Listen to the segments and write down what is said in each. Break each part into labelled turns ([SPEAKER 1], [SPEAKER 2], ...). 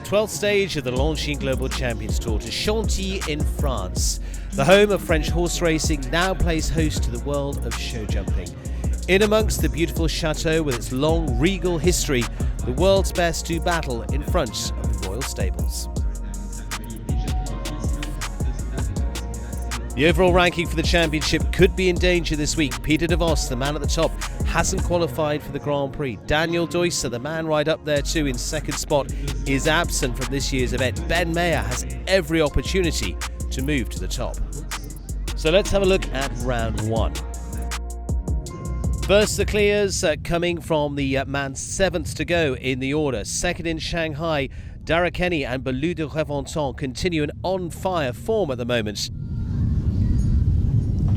[SPEAKER 1] 12th stage of the Longines Global Champions Tour to Chantilly in France. The home of French horse racing now plays host to the world of show jumping. In amongst the beautiful chateau with its long regal history, the world's best do battle in front of the royal stables. The overall ranking for the championship could be in danger this week. Peter de Vos, the man at the top, hasn't qualified for the Grand Prix. Daniel Deusser, the man right up there too in second spot, is absent from this year's event. Ben Mayer has every opportunity to move to the top. So let's have a look at round one. First, the clears coming from the man seventh to go in the order. Second in Shanghai, Dara Kenny and Belou de Reventon continue an on-fire form at the moment.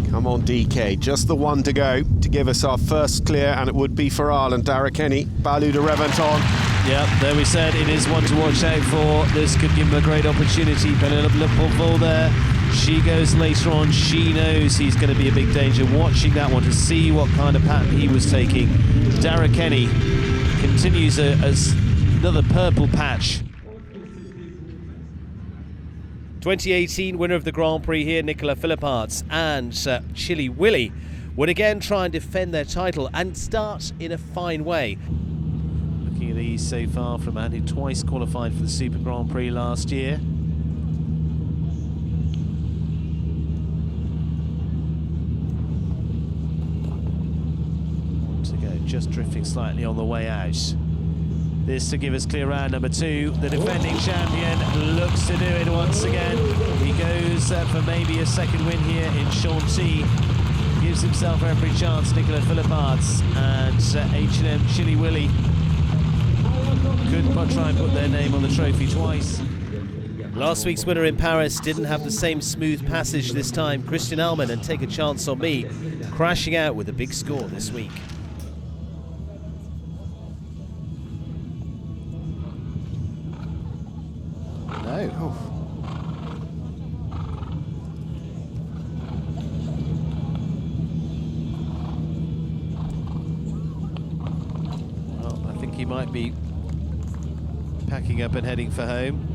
[SPEAKER 2] Come on, DK, just the one to go to give us our first clear, and it would be for Ireland. Dara Kenny, Belou de Reventon.
[SPEAKER 1] Yeah, there we said it is one to watch out for. This could give him a great opportunity. Penelope Lepoldville there. She goes later on. She knows he's going to be a big danger. Watching that one to see what kind of pattern he was taking. Dara Kenny continues as another purple patch. 2018 winner of the Grand Prix here, Nicolas Philipparts, and Chili Willy would again try and defend their title and start in a fine way. Looking at these so far from a man who twice qualified for the Super Grand Prix last year. One to go, just drifting slightly on the way out. This to give us clear round number two. The defending champion looks to do it once again. He goes for maybe a second win here in Chantilly. Gives himself every chance, Nicolas Philipparts, and H&M Chili Willy could try and put their name on the trophy twice. Last week's winner in Paris didn't have the same smooth passage this time. Christian Alman and Take a Chance on Me crashing out with a big score this week. No. Oh. Well, I think he might be packing up and heading for home.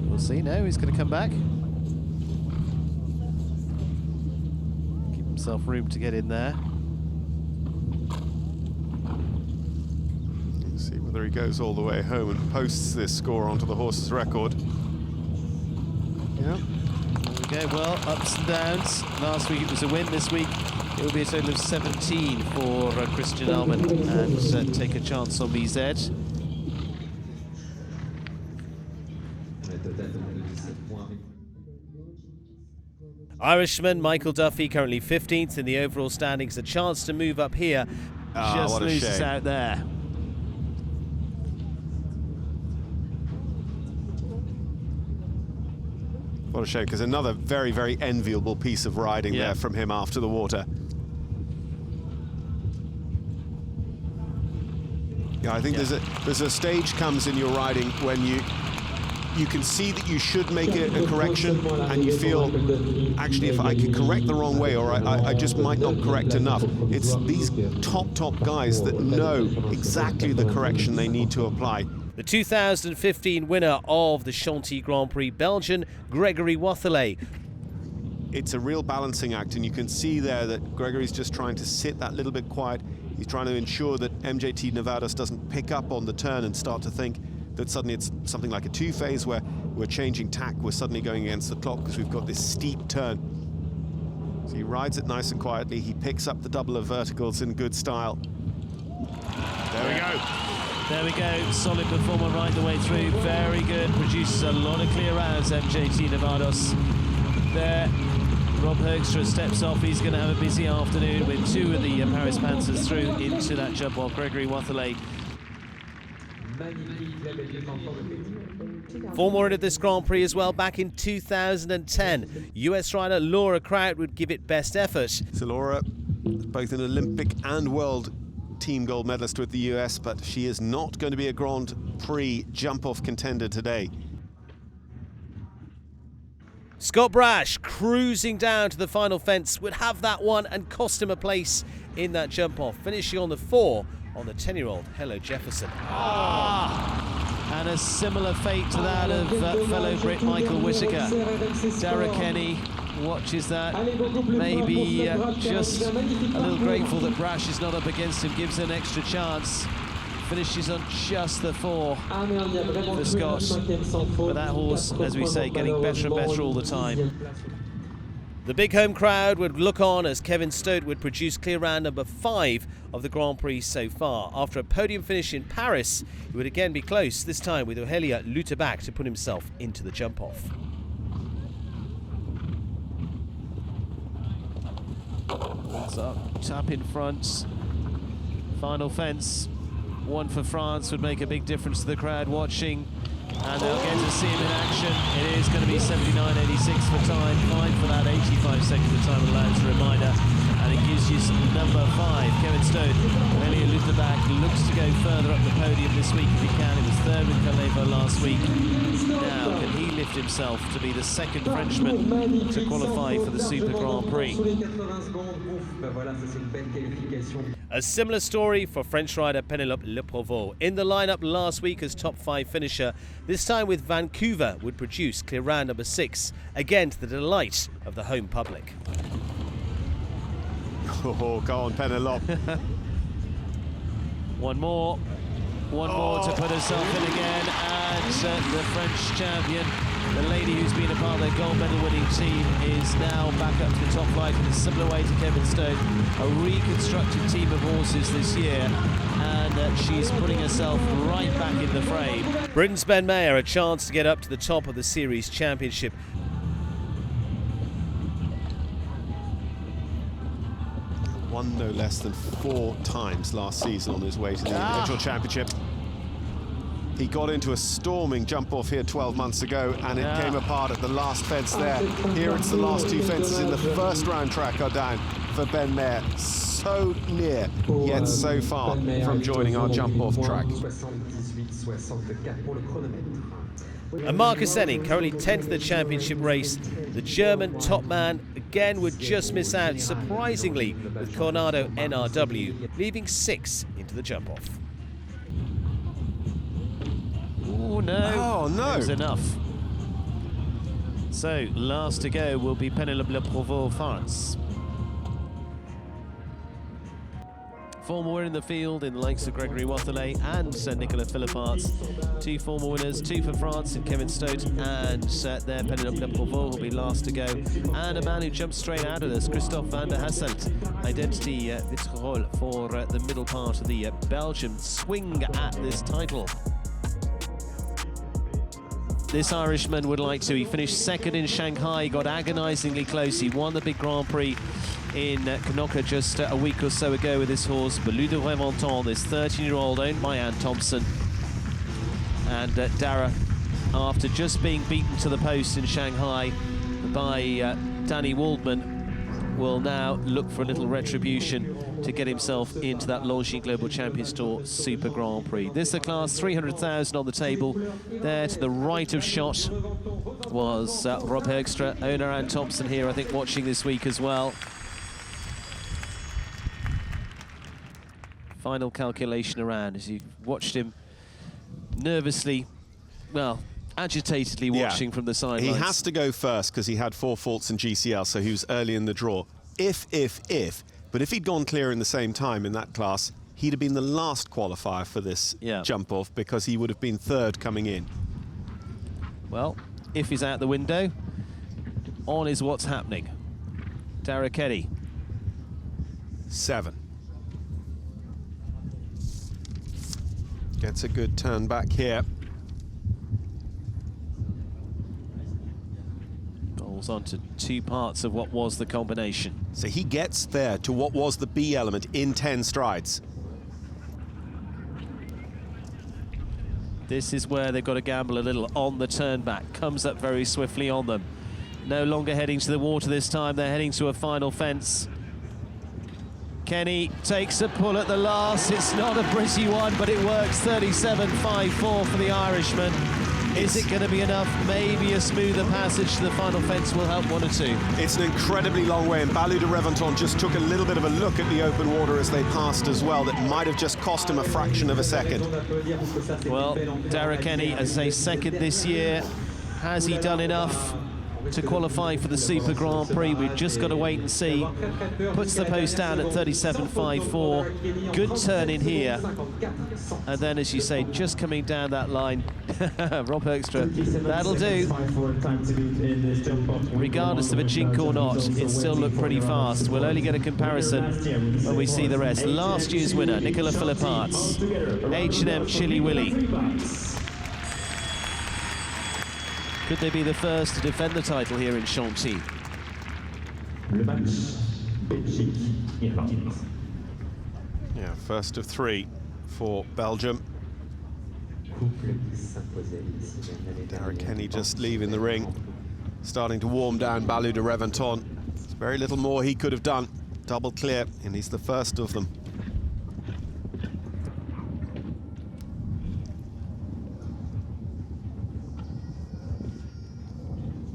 [SPEAKER 1] We'll see. No, he's going to come back. Keep himself room to get in there.
[SPEAKER 2] See whether he goes all the way home and posts this score onto the horse's record. Yeah.
[SPEAKER 1] There we go. Well, ups and downs. Last week it was a win. This week it will be a total of 17 for Christian Alman and Take a Chance on Me, Zed. Irishman Michael Duffy currently 15th in the overall standings. A chance to move up here. Just loses out there.
[SPEAKER 2] What a shame, because another very, very enviable piece of riding there from him after the water. Yeah, I think there's a stage comes in your riding when you can see that you should make a correction, and you feel, actually, if I could correct the wrong way, or I just might not correct enough. It's these top guys that know exactly the correction they need to apply.
[SPEAKER 1] The 2015 winner of the Chantilly Grand Prix, Belgian Gregory Wathelet.
[SPEAKER 2] It's a real balancing act, and you can see there that Gregory's just trying to sit that little bit quiet. He's trying to ensure that MJT Nevados doesn't pick up on the turn and start to think that suddenly it's something like a two-phase where we're changing tack, we're suddenly going against the clock because we've got this steep turn. So he rides it nice and quietly. He picks up the double of verticals in good style. There we go.
[SPEAKER 1] There we go, solid performer right the way through, very good, produces a lot of clear rounds, MJT Nevados. There, Rob Hoekstra steps off, he's going to have a busy afternoon with two of the Paris Panthers through into that jump while Gregory Wathelet. Four more into this Grand Prix as well, back in 2010. US rider Laura Kraut would give it best effort.
[SPEAKER 2] So Laura, both an Olympic and world team gold medalist with the US, but she is not going to be a Grand Prix jump-off contender today.
[SPEAKER 1] Scott Brash cruising down to the final fence would have that one and cost him a place in that jump-off, finishing on the 4 on the 10-year-old Hello Jefferson. And a similar fate to that of fellow Brit Michael Whittaker. Dara Kenny watches that, maybe just a little grateful that Brash is not up against him, gives an extra chance. Finishes on just the 4 for Scott. But that horse, as we say, getting better and better all the time. The big home crowd would look on as Kevin Stote would produce clear round number 5 of the Grand Prix so far. After a podium finish in Paris, he would again be close, this time with Ohelia Luterbach to put himself into the jump-off. Wheels up, tap in front, final fence. 1 for France would make a big difference to the crowd watching. And they'll get to see him in action. It is going to be 79.86 for time, 5 for that, 85 seconds of time allowed as a reminder. And it gives you number 5, Kevin Stote. Elliot Luterbach looks to go further up the podium this week if he can. He was 3rd with Callevo last week. Now, can he lift himself to be the 2nd Frenchman to qualify for the Super Grand Prix? A similar story for French rider Penelope Le Provost. In the lineup last week as top 5 finisher, this time with Vancouver would produce clear round number 6, again to the delight of the home public.
[SPEAKER 2] Oh, go on, Penelope.
[SPEAKER 1] One more to put herself in again, and the French champion, the lady who's been a part of their gold medal winning team, is now back up to the top flight in a similar way to Kevin Stote. A reconstructed team of horses this year, and she's putting herself right back in the frame. Britain's Ben Maher, a chance to get up to the top of the series championship.
[SPEAKER 2] Won no less than 4 times last season on his way to the individual championship. He got into a storming jump-off here 12 months ago, and it came apart at the last fence there. Here it's the last 2 fences in the first round track are down for Ben Maher. So near, yet so far from joining our jump-off track.
[SPEAKER 1] And Marcus Enning, currently 10th in the championship race. The German top man again would just miss out, surprisingly, with Coronado NRW, leaving 6 into the jump-off. Oh no!
[SPEAKER 2] Oh no!
[SPEAKER 1] That was enough. So, last to go will be Penelope Le Provost, France. 4 more in the field in the likes of Gregory Wathelet and Nicolas Philipparts. 2 former winners, 2 for France in Kevin Stote, and there Penelope Le Provost will be last to go. And a man who jumped straight out of this, Christophe van der Hasselt, identity Vitrolles for the middle part of the Belgian swing at this title. This Irishman would like to. He finished 2nd in Shanghai, got agonisingly close. He won the big Grand Prix in Knocker just a week or so ago with this horse, Belus de Reventon, this 13-year-old owned by Anne Thompson. And Dara, after just being beaten to the post in Shanghai by Danny Waldman, will now look for a little retribution to get himself into that Longines Global Champions Tour Super Grand Prix. This is a class 300,000 on the table. There to the right of shot was Rob Hoekstra, owner Anne Thompson here, I think, watching this week as well. Final calculation around as you watched him nervously, well, agitatedly watching from the sidelines.
[SPEAKER 2] He has to go first because he had 4 faults in GCL, so he was early in the draw. But if he'd gone clear in the same time in that class, he'd have been the last qualifier for this jump-off because he would have been 3rd coming in.
[SPEAKER 1] Well, if he's out the window, on is what's happening. Dara Kenny.
[SPEAKER 2] 7. Gets a good turn back here.
[SPEAKER 1] Rolls on to 2 parts of what was the combination.
[SPEAKER 2] So he gets there to what was the B element in 10 strides.
[SPEAKER 1] This is where they've got to gamble a little on the turn back. Comes up very swiftly on them. No longer heading to the water this time. They're heading to a final fence. Kenny takes a pull at the last. It's not a pretty one, but it works. 37.54 for the Irishman. Is it going to be enough? Maybe a smoother passage to the final fence will help one or two.
[SPEAKER 2] It's an incredibly long way, and Balou de Reventon just took a little bit of a look at the open water as they passed as well. That might have just cost him a fraction of a second.
[SPEAKER 1] Well, Dara Kenny, as I say, second this year. Has he done enough to qualify for the Super Grand Prix? We've just got to wait and see. Puts the post down at 37.54. Good turn in here. And then, as you say, just coming down that line, Rob Hoekstra, that'll do. Regardless of a jink or not, it still looked pretty fast. We'll only get a comparison when we see the rest. Last year's winner, Nicolas Philipparts, H&M Chili Willy. Could they be the first to defend the title here in Chantilly?
[SPEAKER 2] Yeah, first of three for Belgium. Dara Kenny just leaving the ring, starting to warm down Balou de Reventon. There's very little more he could have done. Double clear, and he's the first of them.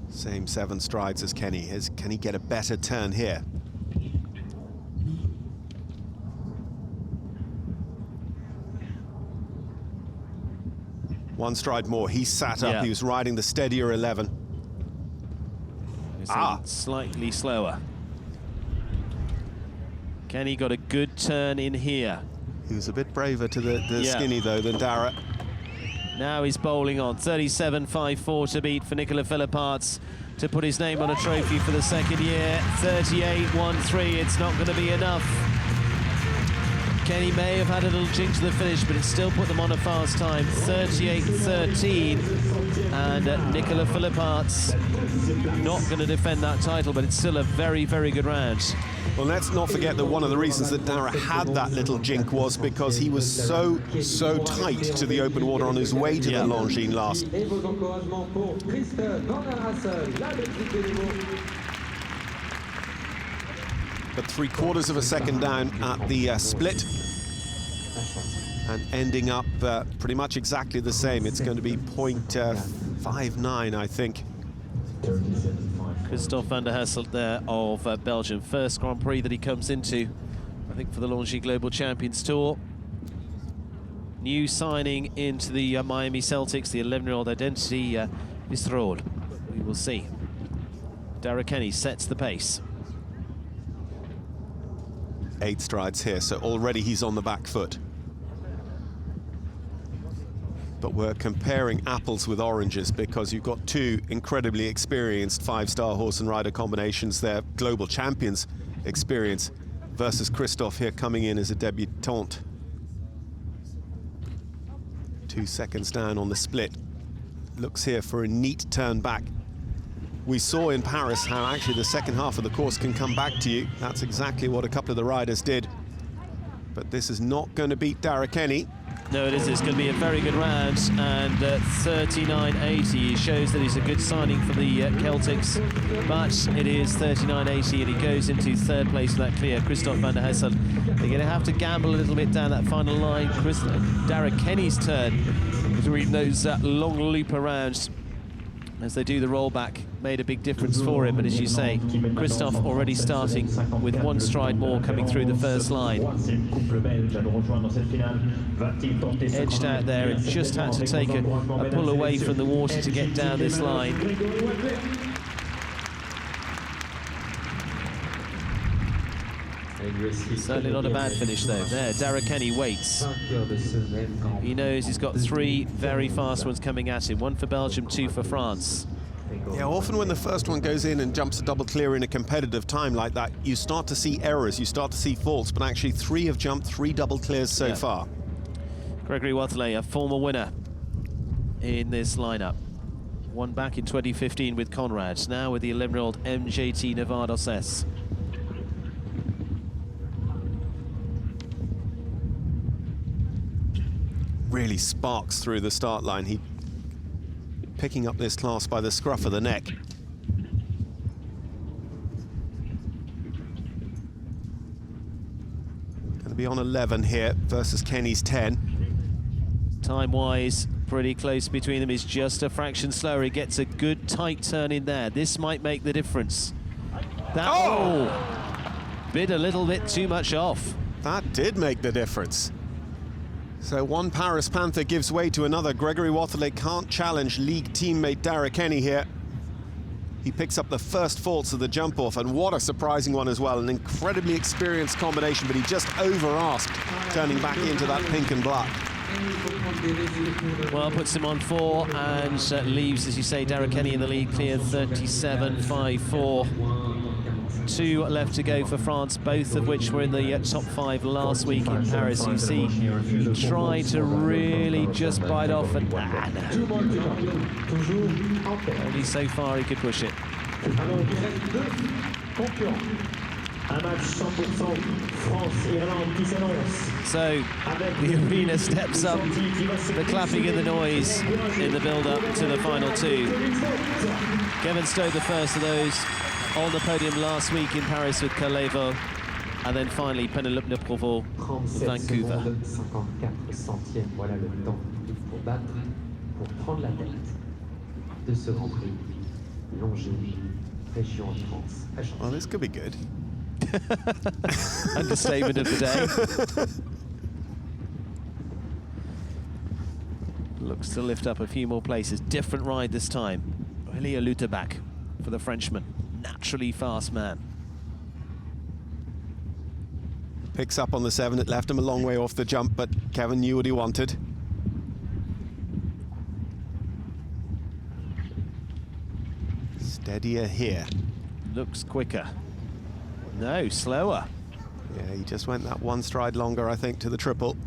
[SPEAKER 2] Same 7 strides as Kenny. Can he get a better turn here? One stride more. He sat up.
[SPEAKER 1] Yeah.
[SPEAKER 2] He was riding the steadier 11.
[SPEAKER 1] Slightly slower. Kenny got a good turn in here.
[SPEAKER 2] He was a bit braver to the skinny, though, than Dara.
[SPEAKER 1] Now he's bowling on. 37.54 to beat for Nicolas Philipparts to put his name on a trophy for the second year. 38.13. It's not going to be enough. Kenny may have had a little jink to the finish, but it still put them on a fast time. 38.13. And Nicolas Philipparts not going to defend that title, but it's still a very, very good round.
[SPEAKER 2] Well, let's not forget that one of the reasons that Dara had that little jink was because he was so tight to the open water on his way to the Longines last. But 3/4 of a second down at the split, and ending up pretty much exactly the same. It's going to be 0.59, I think.
[SPEAKER 1] Christophe van der Hasselt there of Belgium. First Grand Prix that he comes into, I think, for the Longines Global Champions Tour. New signing into the Miami Celtics, the 11-year-old identity, Bistrol. We will see. Dara Kenny sets the pace.
[SPEAKER 2] 8 strides here, so already he's on the back foot. But we're comparing apples with oranges because you've got 2 incredibly experienced 5-star horse and rider combinations there, global champions experience, versus Christophe here coming in as a debutante. 2 seconds down on the split. Looks here for a neat turn back. We saw in Paris how actually the second half of the course can come back to you. That's exactly what a couple of the riders did. But this is not going to beat Dara Kenny.
[SPEAKER 1] No, it is. It's going to be a very good round, and 39.80 shows that he's a good signing for the Celtics, but it is 39.80 and he goes into 3rd place for that clear. Christophe van der Hasselt. They're going to have to gamble a little bit down that final line. Dara Kenny's turn between those long loop around as they do the rollback made a big difference for him, but as you say, Christophe already starting with 1 stride more coming through the first line. Edged out there and just had to take a pull away from the water to get down this line. Certainly not a bad finish though. There, Dara Kenny waits. He knows he's got 3 very fast ones coming at him. 1 for Belgium, 2 for France.
[SPEAKER 2] Yeah, often when the first one goes in and jumps a double clear in a competitive time like that, you start to see errors, you start to see faults, but actually 3 have jumped 3 double clears so far.
[SPEAKER 1] Gregory Wathelet, a former winner in this lineup. Won back in 2015 with Conrad, now with the 11-year-old MJT Nevados S.
[SPEAKER 2] Really sparks through the start line. He picking up this class by the scruff of the neck. Going to be on 11 here versus Kenny's 10.
[SPEAKER 1] Time-wise, pretty close between them. Is just a fraction slower. He gets a good tight turn in there. This might make the difference. Bit a little bit too much off.
[SPEAKER 2] That did make the difference. So one Paris Panther gives way to another. Gregory Waterley can't challenge league teammate Dara Kenny here. He picks up the first faults of the jump-off, and what a surprising one as well. An incredibly experienced combination, but he just over-asked, turning back into that pink and black.
[SPEAKER 1] Well, puts him on 4 and leaves, as you say, Dara Kenny in the lead, clear 37.54. 2 left to go for France, both of which were in the top 5 last week in Paris. You see, he tried to really just bite off, and only so far he could push it. So the arena steps up, the clapping and the noise in the build-up to the final 2. Kevin Stode, the first of those, on the podium last week in Paris with Calevo, and then finally Penelope Neprovo, Vancouver.
[SPEAKER 2] Well, this could be good.
[SPEAKER 1] Understatement of the day. Looks to lift up a few more places. Different ride this time. Elia Luterbach for the Frenchman. Naturally fast man.
[SPEAKER 2] Picks up on the 7. It left him a long way off the jump, but Kevin knew what he wanted. Steadier here.
[SPEAKER 1] Looks quicker. No, slower.
[SPEAKER 2] Yeah, he just went that one stride longer, I think, to the triple.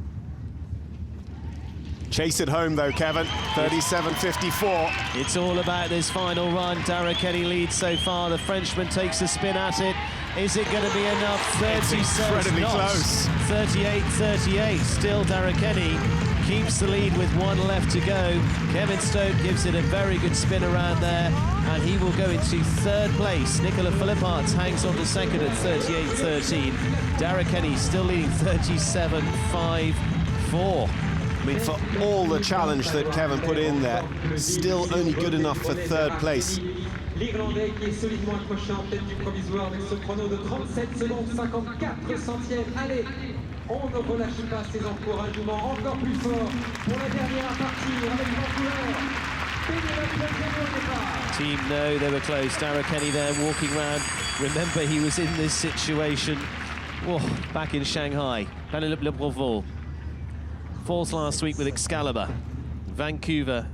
[SPEAKER 2] Chase it home, though, Kevin. 37.54.
[SPEAKER 1] It's all about this final run. Dara Kenny leads so far. The Frenchman takes a spin at it. Is it going to be enough? 37.
[SPEAKER 2] It's incredibly close.
[SPEAKER 1] 38.38. Still Dara Kenny keeps the lead with 1 left to go. Kevin Stode gives it a very good spin around there, and he will go into 3rd place. Nicolas Philipparts hangs on to 2nd at 38.13. Dara Kenny still leading 37.54.
[SPEAKER 2] I mean, for all the challenge that Kevin put in there, still only good enough for 3rd place.
[SPEAKER 3] L'Irlandais qui est solidement accroché en tête du provisoire avec ce chrono de 37 secondes 54 centièmes. Allez, on ne relâche pas ces encouragements, encore plus fort pour la dernière partie avec Vancouver.
[SPEAKER 1] Team know they were close. Dara Kenny there walking around. Remember, he was in this situation back in Shanghai. Penelope Lebrevaux falls last week with Excalibur. Vancouver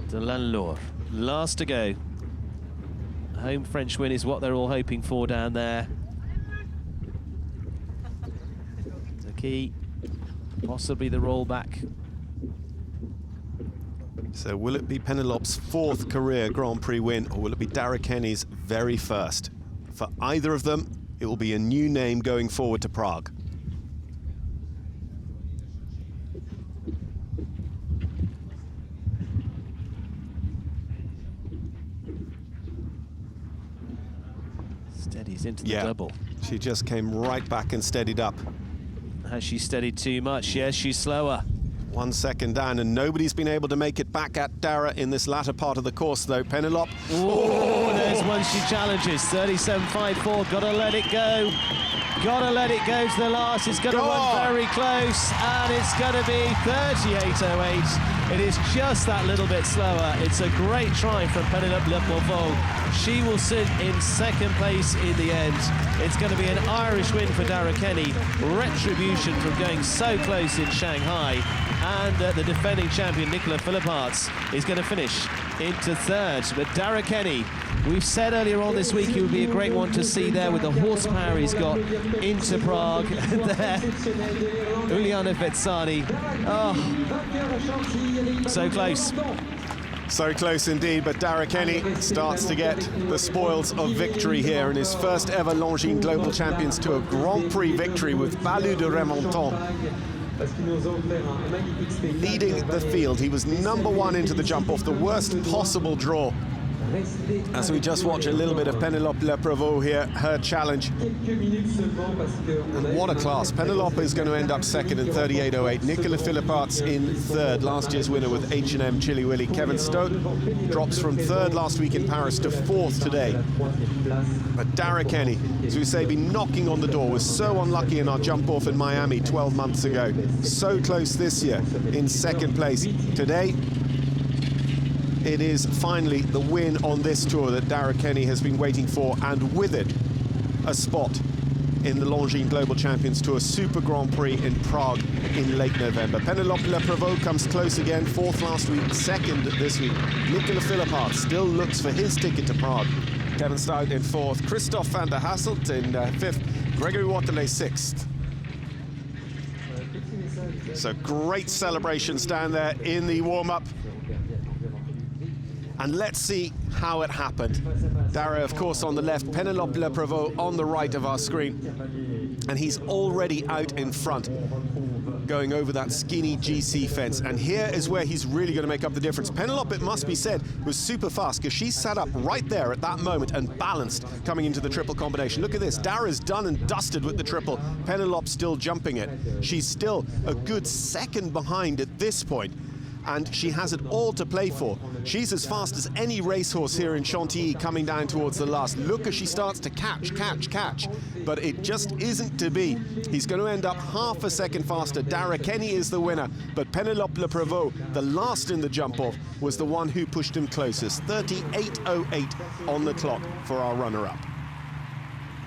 [SPEAKER 1] de Lanlour. Last to go. Home French win is what they're all hoping for down there. The key, possibly the rollback.
[SPEAKER 2] So will it be Penelope's 4th career Grand Prix win, or will it be Dara Kenny's very first? For either of them, it will be a new name going forward to Prague.
[SPEAKER 1] Steadies into the double.
[SPEAKER 2] She just came right back and steadied up.
[SPEAKER 1] Has she steadied too much? Yes, she's slower.
[SPEAKER 2] 1 second down, and nobody's been able to make it back at Dara in this latter part of the course, though. Penelope.
[SPEAKER 1] Oh, there's one she challenges. 37.54. Gotta let it go. Gotta let it go to the last. It's gonna run very close, and it's gonna be 38.08. It is just that little bit slower. It's a great try from Penelope Lebrevaux. She will sit in 2nd place in the end. It's going to be an Irish win for Dara Kenny. Retribution from going so close in Shanghai. And the defending champion, Nicolas Philipparts, is going to finish into 3rd. But Dara Kenny, we've said earlier on this week he would be a great one to see there with the horsepower he's got into Prague. And there, Uliana Vetsani. Oh, so close.
[SPEAKER 2] So close indeed, but Dara Kenny starts to get the spoils of victory here in his first ever Longines Global Champions to a Grand Prix victory with Balou de Remonton leading the field. He was #1 into the jump off, the worst possible draw As we just watch a little bit of Penelope Leprevaux here, her challenge. And what a class. Penelope is going to end up second in 38.08. Nicola Philipparts in third, last year's winner with H&M Chilly Willy. Kevin Stoke drops from third last week in Paris to fourth today. But Dara Kenny, as we say, been knocking on the door, was so unlucky in our jump off in Miami 12 months ago. So close this year in second place. Today, it is finally the win on this tour that Dara Kenny has been waiting for, and with it, a spot in the Longines Global Champions Tour Super Grand Prix in Prague in late November. Penelope Leprevaux comes close again, fourth last week, second this week. Nicola Philipparts still looks for his ticket to Prague. Kevin Stout in fourth, Christophe van der Hasselt in fifth, Gregory Waterley sixth. So great celebrations down there in the warm-up. And let's see how it happened. Dara, of course, on the left, Penelope Leprevaux on the right of our screen. And he's already out in front, going over that skinny GC fence. And here is where he's really going to make up the difference. Penelope, it must be said, was super fast, because she sat up right there at that moment and balanced coming into the triple combination. Look at this. Dara's done and dusted with the triple. Penelope still jumping it. She's still a good second behind at this point, and she has it all to play for. She's as fast as any racehorse here in Chantilly coming down towards the last. Look as she starts to catch, but it just isn't to be. He's going to end up half a second faster. Dara Kenny is the winner, but Penelope Leprevaux, the last in the jump-off, was the one who pushed him closest. 38.08 on the clock for our runner-up.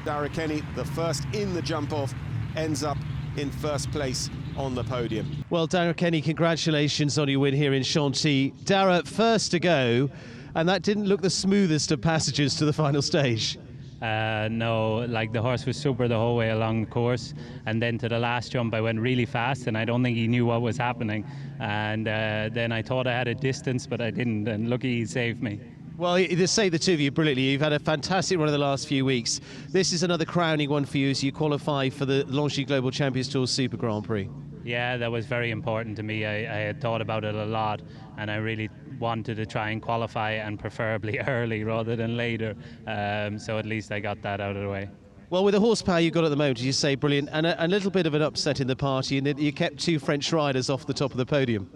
[SPEAKER 2] Dara Kenny, the first in the jump-off, ends up in first place on the podium.
[SPEAKER 1] Well, Dara Kenny, congratulations on your win here in Chantilly. Dara, first to go, and that didn't look the smoothest of passages to the final stage.
[SPEAKER 4] No, like the horse was super the whole way along the course, and then to the last jump I went really fast, and I don't think he knew what was happening, and then I thought I had a distance, but I didn't, and lucky he saved me.
[SPEAKER 1] Well, they say the two of you brilliantly. You've had a fantastic run of the last few weeks. This is another crowning one for you as you qualify for the Longines Global Champions Tour Super Grand Prix.
[SPEAKER 4] Yeah, that was very important to me. I had thought about it a lot, and I really wanted to try and qualify, and preferably early rather than later. So at least I got that out of the way.
[SPEAKER 1] Well, with the horsepower you've got at the moment, as you say, brilliant, and a little bit of an upset in the party, and you kept two French riders off the top of the podium.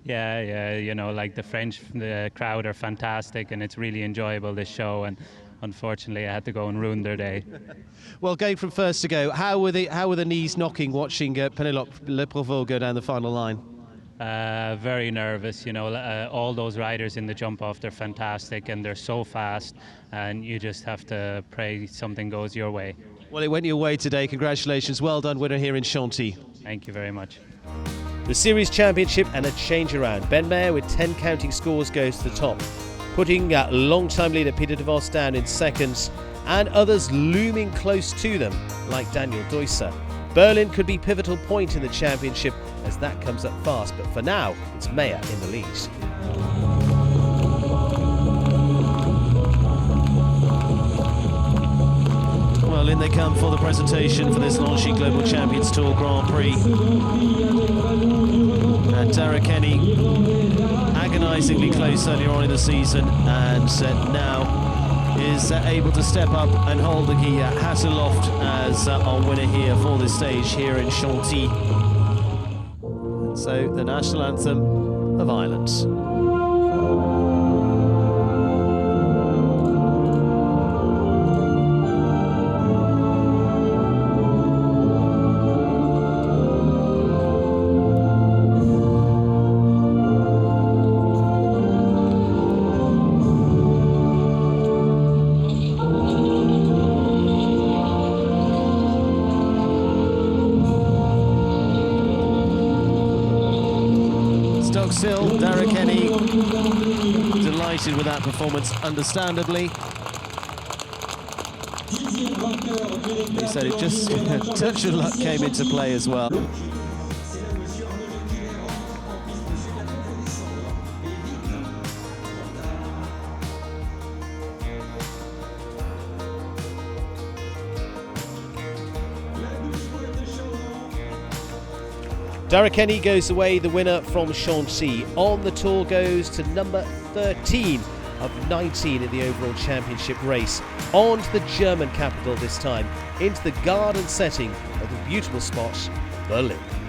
[SPEAKER 4] Yeah, you know, like the crowd are fantastic, and it's really enjoyable, this show, and unfortunately I had to go and ruin their day.
[SPEAKER 1] Well, going from first to go, how were the knees knocking watching Penelope Leprevaux go down the final line?
[SPEAKER 4] Very nervous, you know, all those riders in the jump off, they're fantastic and they're so fast, and you just have to pray something goes your way.
[SPEAKER 1] Well, it went your way today. Congratulations. Well done, winner here in Chantilly.
[SPEAKER 4] Thank you very much.
[SPEAKER 1] The Series Championship and a change around. Ben Mayer with 10 counting scores goes to the top, putting long-time leader Peter de Vos down in seconds, and others looming close to them, like Daniel Deusser. Berlin could be pivotal point in the championship as that comes up fast, but for now, it's Mayer in the lead. Well, in they come for the presentation for this Longines Global Champions Tour Grand Prix. And Dara Kenny, agonisingly close earlier on in the season, and now is able to step up and hold the hat aloft as our winner here for this stage here in Chantilly. So the national anthem of Ireland. Still, Dara Kenny delighted with that performance, understandably. He said it just a touch of luck came into play as well. Dara Kenny goes away the winner from Chantilly. On the tour goes to number 13, of 19 in the overall championship race. On to the German capital this time, into the garden setting of the beautiful spot, Berlin.